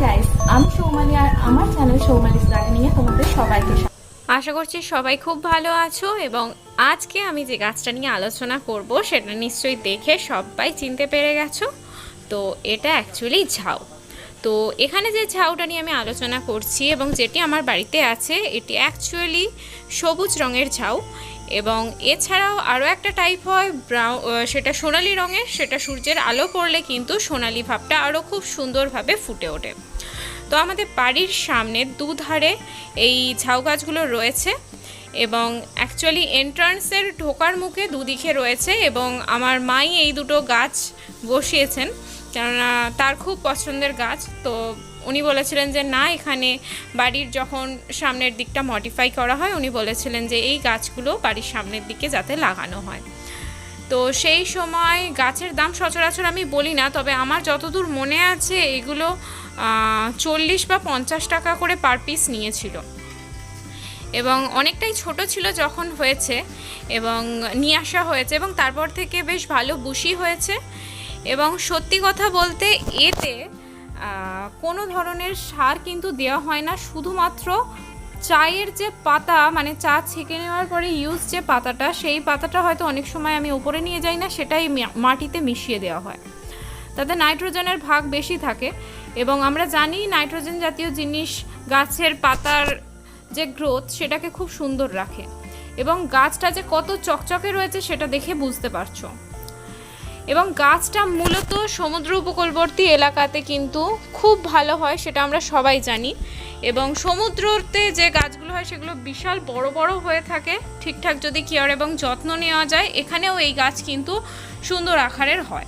Guys, আমি সৌমালি আর আমার channel সৌমালিস gardening এ তোমাদের সবাইকে আশা করছি সবাই খুব ভালো আছো। এবং আজকে আমি যে গাছটা নিয়ে আলোচনা করব সেটা নিশ্চয়ই দেখে সবাই চিনতে পেরে গেছো। তো এটা অ্যাকচুয়ালি ঝাউ। তো এখানে যে ঝাউটা নিয়ে আমি আলোচনা করছি এবং যেটি আমার বাড়িতে আছে এটি অ্যাকচুয়ালি সবুজ রঙের ঝাউ। এবং এছাড়াও আরও একটা টাইপ হয় সেটা সোনালি রঙের, সেটা সূর্যের আলো পড়লে কিন্তু সোনালি ভাবটা আরও খুব সুন্দরভাবে ফুটে ওঠে। তো আমাদের বাড়ির সামনে দুধারে এই ঝাউ গাছগুলো রয়েছে এবং অ্যাকচুয়ালি এন্ট্রান্সের ঢোকার মুখে দুদিকে রয়েছে। এবং আমার মাই এই দুটো গাছ বসিয়েছেন, কেননা তার খুব পছন্দের গাছ। তো উনি বলেছিলেন যে না, এখানে বাড়ির যখন সামনের দিকটা মডিফাই করা হয় উনি বলেছিলেন যে এই গাছগুলো বাড়ির সামনের দিকে যাতে লাগানো হয়। তো সেই সময় গাছের দাম সচরাচর আমি বলি না, তবে আমার যতদূর মনে আছে এগুলো 40 বা 50 টাকা করে পার পিস নিয়েছিল এবং অনেকটাই ছোট ছিল যখন হয়েছে এবং নিয়ে আসা হয়েছে এবং তারপর থেকে বেশ ভালো বুশি হয়েছে। এবং সত্যি কথা বলতে এতে কোনো ধরনের সার কিন্তু দেওয়া হয় না, শুধুমাত্র চায়ের যে পাতা, মানে চা ছেঁকে নেওয়ার পরে ইউজ যে পাতাটা, সেই পাতাটা হয়তো অনেক সময় আমি উপরে নিয়ে যাই না, সেটাই মাটিতে মিশিয়ে দেওয়া হয়। তাতে নাইট্রোজেনের ভাগ বেশি থাকে এবং আমরা জানি নাইট্রোজেন জাতীয় জিনিস গাছের পাতার যে গ্রোথ সেটাকে খুব সুন্দর রাখে। এবং গাছটা যে কত চকচকে রয়েছে সেটা দেখে বুঝতে পারছো। এবং গাছটা মূলত সমুদ্র উপকূলবর্তী এলাকাতে কিন্তু খুব ভালো হয়, সেটা আমরা সবাই জানি। এবং সমুদ্রতে যে গাছগুলো হয় সেগুলো বিশাল বড় বড় হয়ে থাকে, ঠিকঠাক যদি কেয়ার এবং যত্ন নেওয়া যায়। এখানেও এই গাছ কিন্তু সুন্দর আকারের হয়।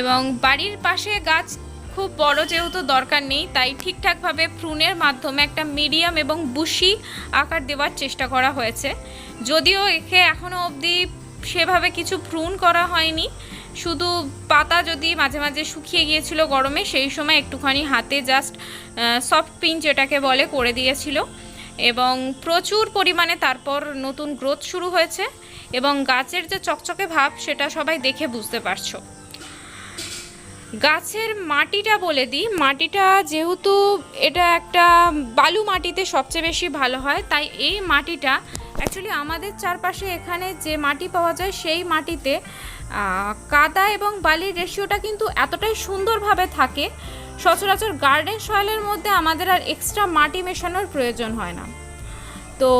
এবং বাড়ির পাশে গাছ খুব বড় যেহেতু দরকার নেই, তাই ঠিকঠাকভাবে প্রুনের মাধ্যমে একটা মিডিয়াম এবং বুশি আকার দেওয়ার চেষ্টা করা হয়েছে। যদিও একে এখনও অবধি সেভাবে কিছু প্রুন করা হয়নি, শুধু পাতা যদি মাঝে মাঝে শুকিয়ে গিয়েছিল গরমে, সেই সময় একটুখানি হাতে জাস্ট সফট পিঞ্চ যেটাকে বলে করে দিয়েছিল এবং প্রচুর পরিমাণে তারপর নতুন গ্রোথ শুরু হয়েছে। এবং গাছের যে চকচকে ভাব সেটা সবাই দেখে বুঝতে পারছো। গাছের মাটিটা বলে দিই, মাটিটা যেহেতু এটা একটা বালু মাটিতে সবচেয়ে বেশি ভালো হয়, তাই এই মাটিটা অ্যাকচুয়ালি আমাদের চারপাশে এখানে যে মাটি পাওয়া যায় সেই মাটিতে কাদা এবং বালির রেশিওটা কিন্তু এতটাই সুন্দরভাবে থাকে, সচরাচর গার্ডেন সয়েলের মধ্যে আমাদের আর এক্সট্রা মাটি মেশানোর প্রয়োজন হয় না। তো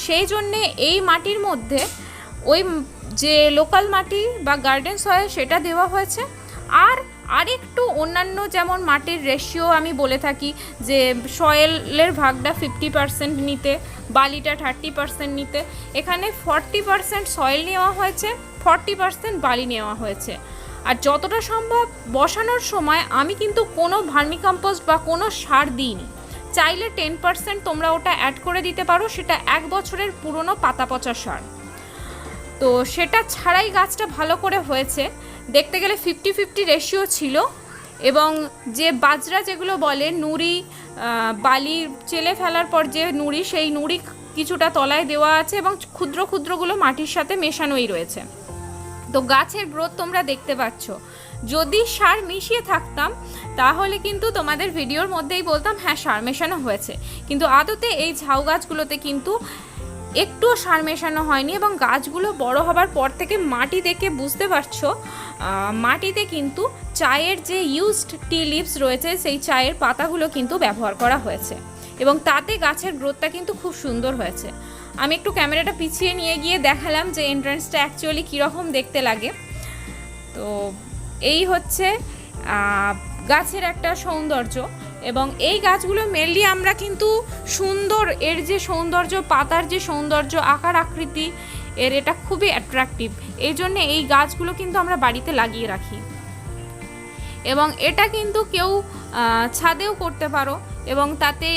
সেই জন্যে এই মাটির মধ্যে ওই যে লোকাল মাটি বা গার্ডেন সয়েল সেটা দেওয়া হয়েছে। আর একটু অন্যান্য যেমন মাটির রেশিও আমি বলে থাকি যে সয়েলের ভাগটা 50% নিতে, বালিটা 30% নিতে। এখানে 40% সয়েল নেওয়া হয়েছে, 40% বালি নেওয়া হয়েছে। আর যতটা সম্ভব বসানোর সময় আমি কিন্তু কোনো ভার্মিকম্পোস্ট বা কোনো সার দিইনি। চাইলে 10% তোমরা ওটা অ্যাড করে দিতে পারো, সেটা 1 বছরের পুরনো পাতা পচা সার। তো সেটা ছাড়াই গাছটা ভালো করে হয়েছে। দেখতে গেলে 50-50 রেশিও ছিল। এবং যে বাজরা যেগুলো বলে নুড়ি, বালি চেলে ফেলার পর যে নুড়ি, সেই নুড়ি কিছুটা তলায় দেওয়া আছে এবং ক্ষুদ্র ক্ষুদ্রগুলো মাটির সাথে মেশানোই রয়েছে। তো গাছের গ্রোথ তোমরা দেখতে পাচ্ছ। যদি সার মিশিয়ে থাকতাম তাহলে কিন্তু তোমাদের ভিডিওর মধ্যেই বলতাম হ্যাঁ সার মেশানো হয়েছে, কিন্তু আদতে এই ঝাউ গাছগুলোতে কিন্তু একটুও সার মেশানো হয়নি। এবং গাছগুলো বড় হবার পর থেকে মাটি দেখে বুঝতে পারছো মাটিতে কিন্তু চায়ের যে ইউজড টি লিভস রয়েছে সেই চায়ের পাতাগুলো কিন্তু ব্যবহার করা হয়েছে এবং তাতে গাছের গ্রোথটা কিন্তু খুব সুন্দর হয়েছে। আমি একটু ক্যামেরাটা পিছিয়ে নিয়ে গিয়ে দেখালাম যে এন্ট্রান্সটা অ্যাকচুয়ালি কীরকম দেখতে লাগে। তো এই হচ্ছে গাছের একটা সৌন্দর্য। এবং এই গাছগুলো মেনলি আমরা কিন্তু সুন্দর, এর যে সৌন্দর্য, পাতার যে সৌন্দর্য, আকার আকৃতি এর, এটা খুবই অ্যাট্রাকটিভ। এই জন্য এই গাছগুলো কিন্তু আমরা বাড়িতে লাগিয়ে রাখি। এবং এটা কিন্তু কেউ ছাদেও করতে পারো এবং তাতে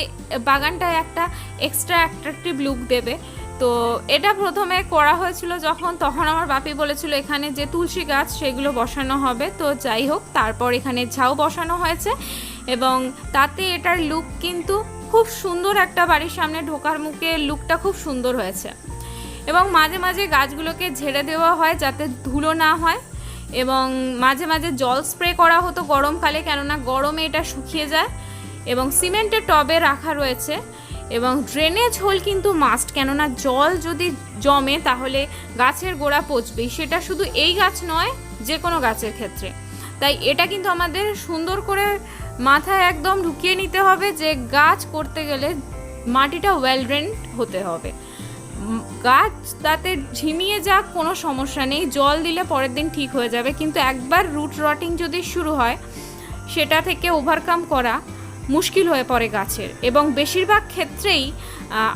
বাগানটায় একটা এক্সট্রা অ্যাট্রাকটিভ লুক দেবে। তো এটা প্রথমে করা হয়েছিল তখন আমার বাপি বলেছিল এখানে যে তুলসী গাছ সেগুলো বসানো হবে। তো যাই হোক, তারপর এখানে ঝাউ বসানো হয়েছে এবং তাতে এটার লুক কিন্তু খুব সুন্দর, একটা বাড়ির সামনে ঢোকার মুখে লুকটা খুব সুন্দর হয়েছে। এবং মাঝে মাঝে গাছগুলোকে ঝেড়ে দেওয়া হয় যাতে ধুলো না হয় এবং মাঝে মাঝে জল স্প্রে করা হতো গরমকালে, কেননা গরমে এটা শুকিয়ে যায়। এবং সিমেন্টের টবে রাখা রয়েছে। এবং ড্রেনেজ হোল কিন্তু মাস্ট, কেননা জল যদি জমে তাহলে গাছের গোড়া পচবেই, সেটা শুধু এই গাছ নয়, যে কোনো গাছের ক্ষেত্রে। তাই এটা কিন্তু আমাদের সুন্দর করে মাথায় একদম ঢুকিয়ে নিতে হবে যে গাছ করতে গেলে মাটিটা ওয়েল ড্রেন্ড হতে হবে। গাছ তাতে ঝিমিয়ে যাক কোনো সমস্যা নেই, জল দিলে পরের দিন ঠিক হয়ে যাবে, কিন্তু একবার রুট রটিং যদি শুরু হয় সেটা থেকে ওভারকাম করা মুশকিল হয়ে পড়ে গাছের। এবং বেশিরভাগ ক্ষেত্রেই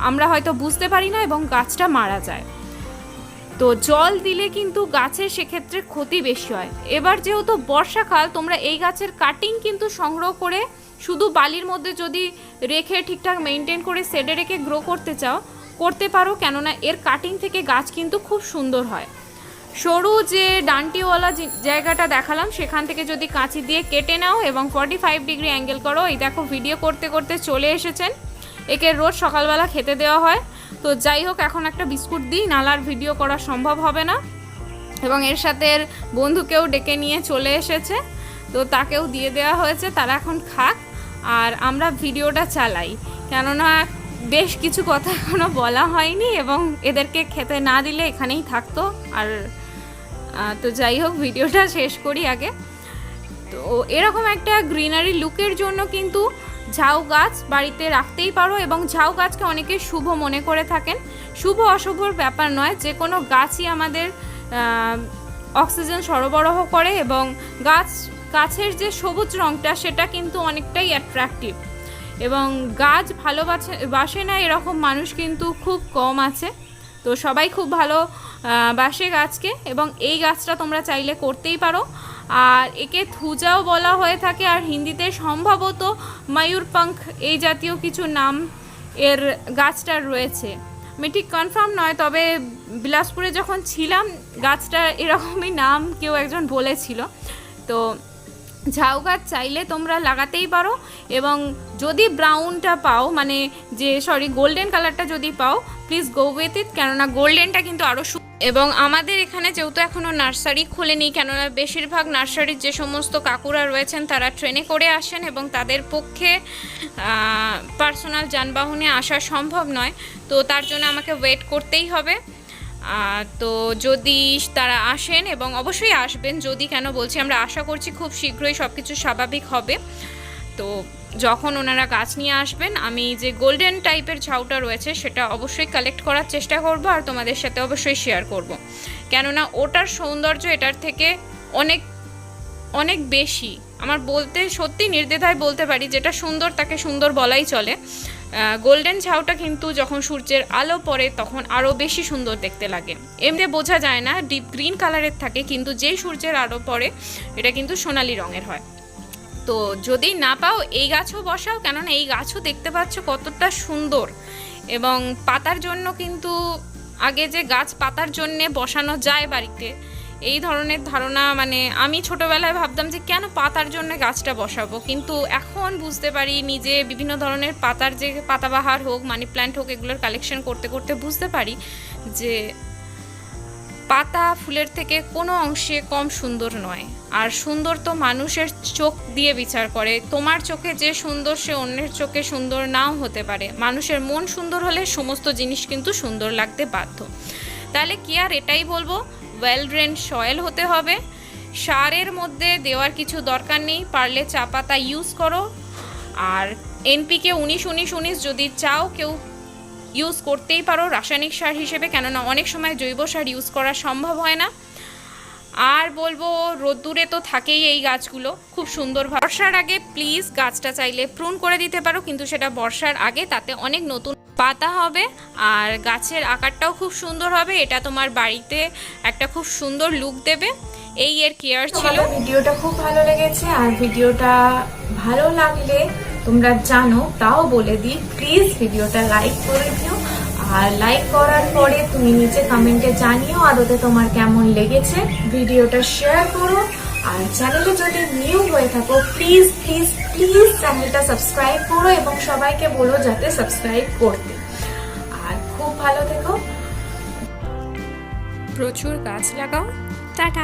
আমরা হয়তো বুঝতে পারি না এবং গাছটা মারা যায়। তো জল দিলে কিন্তু গাছের সেক্ষেত্রে ক্ষতি বেশি হয়। এবার যেহেতু বর্ষাকাল, তোমরা এই গাছের কাটিং কিন্তু সংগ্রহ করে শুধু বালির মধ্যে যদি রেখে ঠিকঠাক মেনটেন করে শেডে রেখে গ্রো করতে চাও করতে পারো, কেননা এর কাটিং থেকে গাছ কিন্তু খুব সুন্দর হয়। সরু যে ডান্টিওয়ালা জায়গাটা দেখালাম সেখান থেকে যদি কাঁচি দিয়ে কেটে নাও এবং 45 ডিগ্রি অ্যাঙ্গেল করো। এই দেখো ভিডিও করতে করতে চলে এসেছেন। একে রোজ সকালবেলা খেতে দেওয়া হয়। তো যাই হোক, এখন একটা বিস্কুট দিই, নালার ভিডিও করা সম্ভব হবে না। এবং এর সাথে এর বন্ধুকেও ডেকে নিয়ে চলে এসেছে, তো তাকেও দিয়ে দেওয়া হয়েছে, তারা এখন খাক আর আমরা ভিডিওটা চালাই, কেননা বেশ কিছু কথা এখনও বলা হয়নি এবং এদেরকে খেতে না দিলে এখানেই থাকতো। আর তো যাই হোক, ভিডিওটা শেষ করি আগে। তো এরকম একটা গ্রিনারি লুকের জন্য কিন্তু ঝাউ গাছ বাড়িতে রাখতেই পারো। এবং ঝাউ গাছকে অনেকে শুভ মনে করে থাকেন। শুভ অশুভর ব্যাপার নয়, যে কোনো গাছই আমাদের অক্সিজেন সরবরাহ করে এবং গাছের যে সবুজ রঙটা সেটা কিন্তু অনেকটাই অ্যাট্রাকটিভ। এবং গাছ ভালোবাসে না এরকম মানুষ কিন্তু খুব কম আছে। তো সবাই খুব ভালোবাসে গাছকে, এবং এই গাছটা তোমরা চাইলে করতেই পারো। আর একে থুজাও বলা হয়ে থাকে, আর হিন্দিতে সম্ভবত ময়ূরপঙ্খ এই জাতীয় কিছু নাম এর গাছটার রয়েছে। আমি ঠিক কনফার্ম নয়, তবে বিলাসপুরে যখন ছিলাম গাছটা এরকমই নাম কেউ একজন বলেছিল। তো ঝাউ গাছ চাইলে তোমরা লাগাতেই পারো। এবং যদি ব্রাউনটা পাও, মানে গোল্ডেন কালারটা যদি পাও, প্লিজ গো উইথ ইট, কেননা গোল্ডেনটা কিন্তু আরও এবং আমাদের এখানে যেহেতু এখনও নার্সারি খোলেনি, কেননা বেশিরভাগ নার্সারির যে সমস্ত কাকুরা রয়েছেন তারা ট্রেনে করে আসেন এবং তাদের পক্ষে পার্সোনাল যানবাহনে আসা সম্ভব নয়। তো তার জন্য আমাকে ওয়েট করতেই হবে। তো যদি তারা আসেন, এবং অবশ্যই আসবেন, যদি কেন বলছি, আমরা আশা করছি খুব শীঘ্রই সব কিছু স্বাভাবিক হবে। তো যখন ওনারা গাছ নিয়ে আসবেন, আমি যে গোল্ডেন টাইপের ঝাউটা রয়েছে সেটা অবশ্যই কালেক্ট করার চেষ্টা করব আর তোমাদের সাথে অবশ্যই শেয়ার করব, কেননা ওটার সৌন্দর্য এটার থেকে অনেক অনেক বেশি। আমার বলতে সত্যি নির্দ্বিধায় বলতে পারি, যেটা সুন্দর তাকে সুন্দর বলাই চলে। গোল্ডেন ঝাউটা কিন্তু যখন সূর্যের আলো পড়ে তখন আরও বেশি সুন্দর দেখতে লাগে। এমনি বোঝা যায় না, ডিপ গ্রিন কালারের থাকে, কিন্তু যেই সূর্যের আলো পড়ে এটা কিন্তু সোনালি রঙের হয়। তো যদি না পাও এই গাছও বসাও, কেননা এই গাছও দেখতে পাচ্ছ কতটা সুন্দর। এবং পাতার জন্য কিন্তু আগে যে গাছ পাতার জন্যে বসানো যায় বাড়িতে, এই ধরনের ধারণা, মানে আমি ছোটোবেলায় ভাবতাম যে কেন পাতার জন্য গাছটা বসাবো, কিন্তু এখন বুঝতে পারি নিজে বিভিন্ন ধরনের পাতার যে পাতাবাহার হোক, মানি প্ল্যান্ট হোক, এগুলোর কালেকশন করতে করতে বুঝতে পারি যে পাতা ফুলের থেকে কোনো অংশে কম সুন্দর নয়। আর সুন্দর তো মানুষের চোখ দিয়ে বিচার করে। তোমার চোখে যে সুন্দর সে অন্যের চোখে সুন্দর নাও হতে পারে। মানুষের মন সুন্দর হলে সমস্ত জিনিস কিন্তু সুন্দর লাগতে বাধ্য। তাহলে কি আর এটাই বলবো, ওয়েল ড্রেন্ড সয়েল হতে হবে। সারের মধ্যে দেওয়ার কিছু দরকার নেই, পারলে চা পাতা ইউজ করো। আর এনপিকে 19-19-19 যদি চাও কেউ ইউজ করতেই পারো রাসায়নিক সার হিসেবে, কেননা অনেক সময় জৈব সার ইউজ করা সম্ভব হয় না। আর বলবো রোদ্দুরে তো থাকেই এই গাছগুলো খুব সুন্দর। বর্ষার আগে প্লিজ গাছটা চাইলে প্রুন করে দিতে পারো, কিন্তু সেটা বর্ষার আগে, তাতে অনেক নতুন পাতা হবে আর গাছের আকারটাও খুব সুন্দর হবে। এটা তোমার বাড়িতে একটা খুব সুন্দর লুক দেবে। এই এর কেয়ার ছিল। ভিডিওটা খুব ভালো লেগেছে, আর ভিডিওটা ভালো লাগলে তোমরা জানো তাও বলে দিই, প্লিজ ভিডিওটা লাইক করে দিও। আর লাইক করার পরে তুমি নিচে কমেন্টে জানিও আদতে তোমার কেমন লেগেছে। ভিডিওটা শেয়ার করো, আর চ্যানেলে যদি নিউ হয়ে থাকো প্লিজ প্লিজ প্লিজ চ্যানেলটা সাবস্ক্রাইব করো এবং সবাইকে বলো যাতে সাবস্ক্রাইব করতে। আর খুব ভালো থেকো, প্রচুর গাছ লাগাও। টাটা।